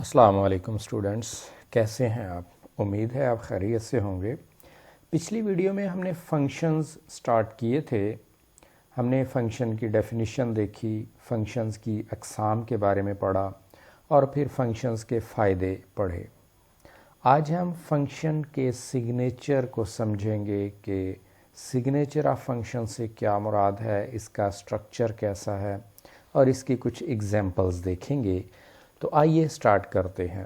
अस्सलाम वालेकुम स्टूडेंट्स, कैसे हैं आप? उम्मीद है आप खैरियत से होंगे। पिछली वीडियो में हमने फंक्शंस स्टार्ट किए थे। हमने फंक्शन की डेफिनेशन देखी, फंक्शंस की अक़साम के बारे में पढ़ा और फिर फंक्शंस के फ़ायदे पढ़े। आज हम फंक्शन के सिग्नेचर को समझेंगे कि सिग्नेचर ऑफ फंक्शन से क्या मुराद है, इसका स्ट्रक्चर कैसा है और इसकी कुछ एग्जांपल्स देखेंगे। तो आइए स्टार्ट करते हैं।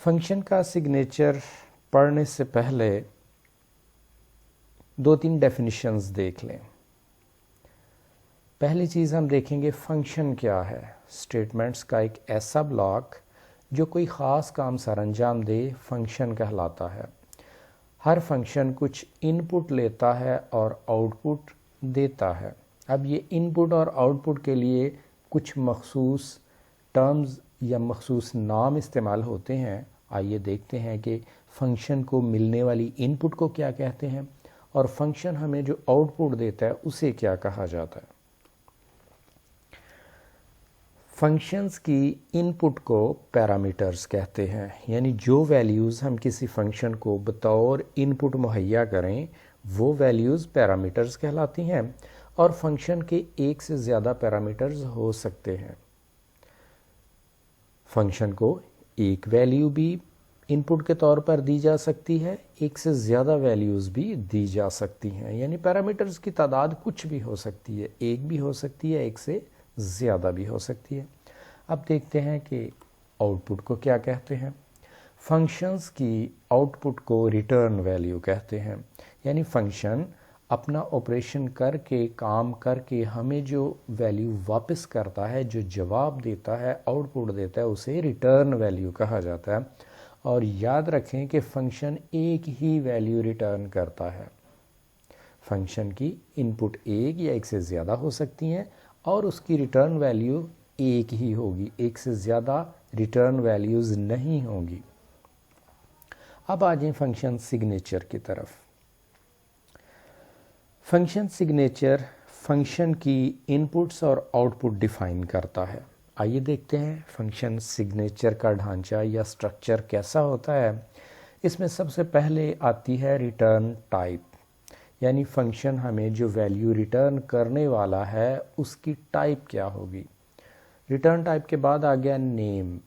फंक्शन का सिग्नेचर पढ़ने से पहले दो तीन डेफिनिशंस देख लें। पहली चीज़ हम देखेंगे फंक्शन क्या है। स्टेटमेंट्स का एक ऐसा ब्लॉक जो कोई ख़ास काम सरअंजाम दे फंक्शन कहलाता है। हर फंक्शन कुछ इनपुट लेता है और आउटपुट देता है। अब ये इनपुट और आउटपुट के लिए कुछ मखसूस टर्म्स या मखसूस नाम इस्तेमाल होते हैं। आइए देखते हैं कि फंक्शन को मिलने वाली इनपुट को क्या कहते हैं और फंक्शन हमें जो आउटपुट देता है उसे क्या कहा जाता है। फंक्शंस की इनपुट को पैरामीटर्स कहते हैं, यानी जो वैल्यूज़ हम किसी फंक्शन को बतौर इनपुट मुहैया करें वो वैल्यूज़ पैरामीटर्स कहलाती हैं। और फंक्शन के एक से ज़्यादा पैरामीटर्स हो सकते हैं। फंक्शन को एक वैल्यू भी इनपुट के तौर पर दी जा सकती है, एक से ज़्यादा वैल्यूज़ भी दी जा सकती हैं, यानी पैरामीटर्स की तादाद कुछ भी हो सकती है, एक भी हो सकती है, एक से ज़्यादा भी हो सकती है। अब देखते हैं कि आउटपुट को क्या कहते हैं। फंक्शंस की आउटपुट को रिटर्न वैल्यू कहते हैं, यानी फंक्शन अपना ऑपरेशन करके काम करके हमें जो वैल्यू वापस करता है, जो जवाब देता है, आउटपुट देता है, उसे रिटर्न वैल्यू कहा जाता है। और याद रखें कि फंक्शन एक ही वैल्यू रिटर्न करता है। फंक्शन की इनपुट एक या एक से ज़्यादा हो सकती हैं और उसकी रिटर्न वैल्यू एक ही होगी, एक से ज़्यादा रिटर्न वैल्यूज़ नहीं होंगी। अब आ जाएं फंक्शन सिग्नेचर की तरफ। फंक्शन सिग्नेचर फंक्शन की इनपुट्स और आउटपुट डिफ़ाइन करता है। आइए देखते हैं फंक्शन सिग्नेचर का ढांचा या स्ट्रक्चर कैसा होता है। इसमें सबसे पहले आती है रिटर्न टाइप, यानी फंक्शन हमें जो वैल्यू रिटर्न करने वाला है उसकी टाइप क्या होगी। रिटर्न टाइप के बाद आ गया नेम,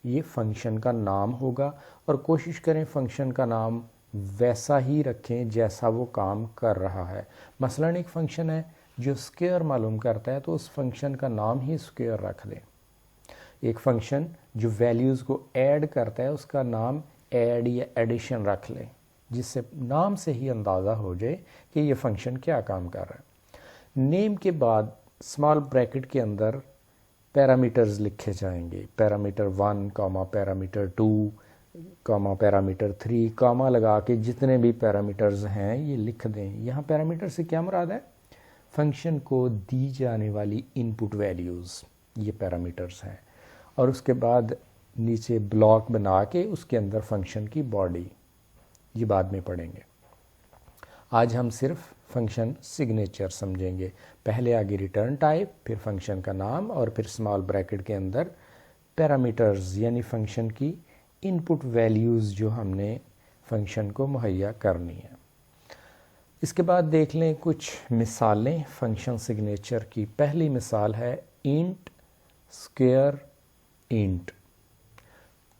ये फंक्शन का नाम होगा और कोशिश करें फंक्शन का नाम वैसा ही रखें जैसा वो काम कर रहा है। मसलन एक फंक्शन है जो स्क्वायर मालूम करता है तो उस फंक्शन का नाम ही स्क्वायर रख दें। एक फंक्शन जो वैल्यूज़ को ऐड करता है उसका नाम ऐड या एडिशन रख लें, जिससे नाम से ही अंदाज़ा हो जाए कि ये फंक्शन क्या काम कर रहा है। नेम के बाद स्मॉल ब्रैकेट के अंदर पैरामीटर्स लिखे जाएंगे। Parameter 1 comma parameter 2 comma parameter 3 comma लगा के जितने भी पैरामीटर्स हैं ये लिख दें। यहाँ पैरामीटर से क्या मुराद है? फंक्शन को दी जाने वाली इनपुट वैल्यूज़, ये पैरामीटर्स हैं। और उसके बाद नीचे ब्लॉक बना के उसके अंदर फंक्शन की बॉडी, ये बाद में पढ़ेंगे। आज हम सिर्फ फंक्शन सिग्नेचर समझेंगे। पहले आगे रिटर्न टाइप, फिर फंक्शन का नाम और फिर स्मॉल ब्रैकेट के अंदर पैरामीटर्स यानी फंक्शन की इनपुट वैल्यूज़ जो हमने फंक्शन को मुहैया करनी है। इसके बाद देख लें कुछ मिसालें फंक्शन सिग्नेचर की। पहली मिसाल है इंट स्क्वायर इंट।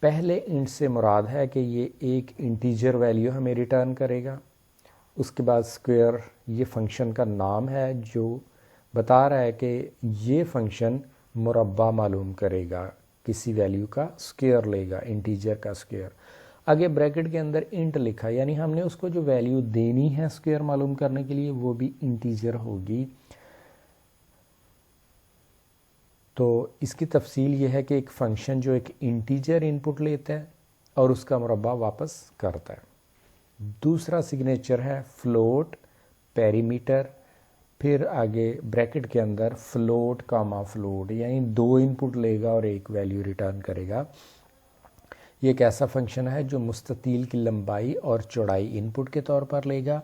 पहले इंट से मुराद है कि ये एक इंटीजर वैल्यू हमें रिटर्न करेगा। उसके बाद स्क्वायर ये फंक्शन का नाम है जो बता रहा है कि ये फंक्शन मुरब्बा मालूम करेगा, किसी वैल्यू का स्क्वायर लेगा, इंटीजर का स्क्वायर। आगे ब्रैकेट के अंदर इंट लिखा, यानी हमने उसको जो वैल्यू देनी है स्क्वायर मालूम करने के लिए वो भी इंटीजर होगी। तो इसकी तफसील ये है कि एक फंक्शन जो एक इंटीजर इनपुट लेता है और उसका मुरब्बा वापस करता है। दूसरा सिग्नेचर है फ्लोट पेरीमीटर, फिर आगे ब्रैकेट के अंदर फ्लोट कामा फ्लोट, यानी दो इनपुट लेगा और एक वैल्यू रिटर्न करेगा। ये एक ऐसा फंक्शन है जो मुस्ततील की लंबाई और चौड़ाई इनपुट के तौर पर लेगा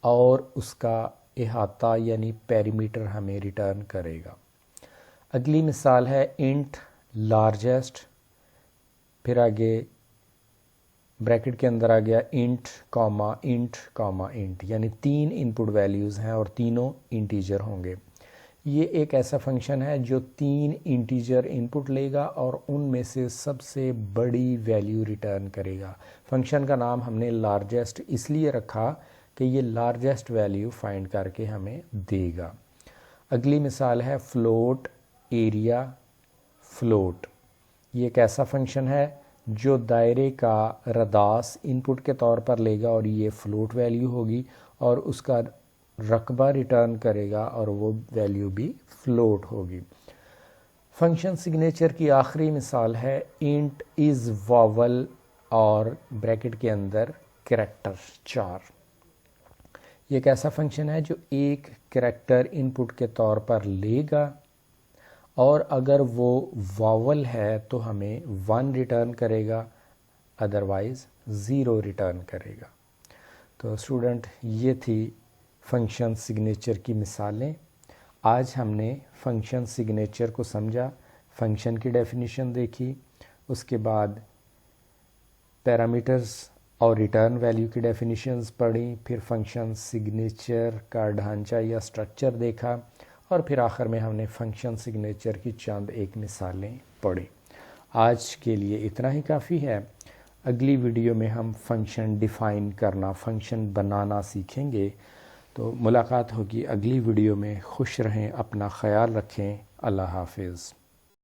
और उसका इहाता यानी पेरीमीटर हमें रिटर्न करेगा। अगली मिसाल है इंट लार्जेस्ट, फिर आगे ब्रैकेट के अंदर आ गया इंट कॉमा इंट, यानी 3 इनपुट वैल्यूज़ हैं और तीनों इंटीजर होंगे। ये एक ऐसा फंक्शन है जो 3 इंटीजर इनपुट लेगा और उनमें से सबसे बड़ी वैल्यू रिटर्न करेगा। फंक्शन का नाम हमने लार्जेस्ट इसलिए रखा कि ये लार्जेस्ट वैल्यू फाइंड करके हमें देगा। अगली मिसाल है फ्लोट एरिया फ्लोट। ये एक ऐसा फंक्शन है जो दायरे का रदास इनपुट के तौर पर लेगा और ये फ्लोट वैल्यू होगी और उसका रकबा रिटर्न करेगा और वो वैल्यू भी फ्लोट होगी। फंक्शन सिग्नेचर की आखिरी मिसाल है इंट इज़ वावल और ब्रैकेट के अंदर कैरेक्टर 4। ये एक ऐसा फंक्शन है जो एक कैरेक्टर इनपुट के तौर पर लेगा और अगर वो वावल है तो हमें 1 रिटर्न करेगा, अदरवाइज़ 0 रिटर्न करेगा। तो स्टूडेंट, ये थी फंक्शन सिग्नेचर की मिसालें। आज हमने फंक्शन सिग्नेचर को समझा, फंक्शन की डेफिनेशन देखी, उसके बाद पैरामीटर्स और रिटर्न वैल्यू की डेफिनेशंस पढ़ी, फिर फंक्शन सिग्नेचर का ढांचा या स्ट्रक्चर देखा और फिर आखिर में हमने फंक्शन सिग्नेचर की चंद एक मिसालें पढ़ी। आज के लिए इतना ही काफ़ी है। अगली वीडियो में हम फंक्शन डिफ़ाइन करना, फंक्शन बनाना सीखेंगे। तो मुलाकात होगी अगली वीडियो में। खुश रहें, अपना ख्याल रखें। अल्लाह हाफिज़।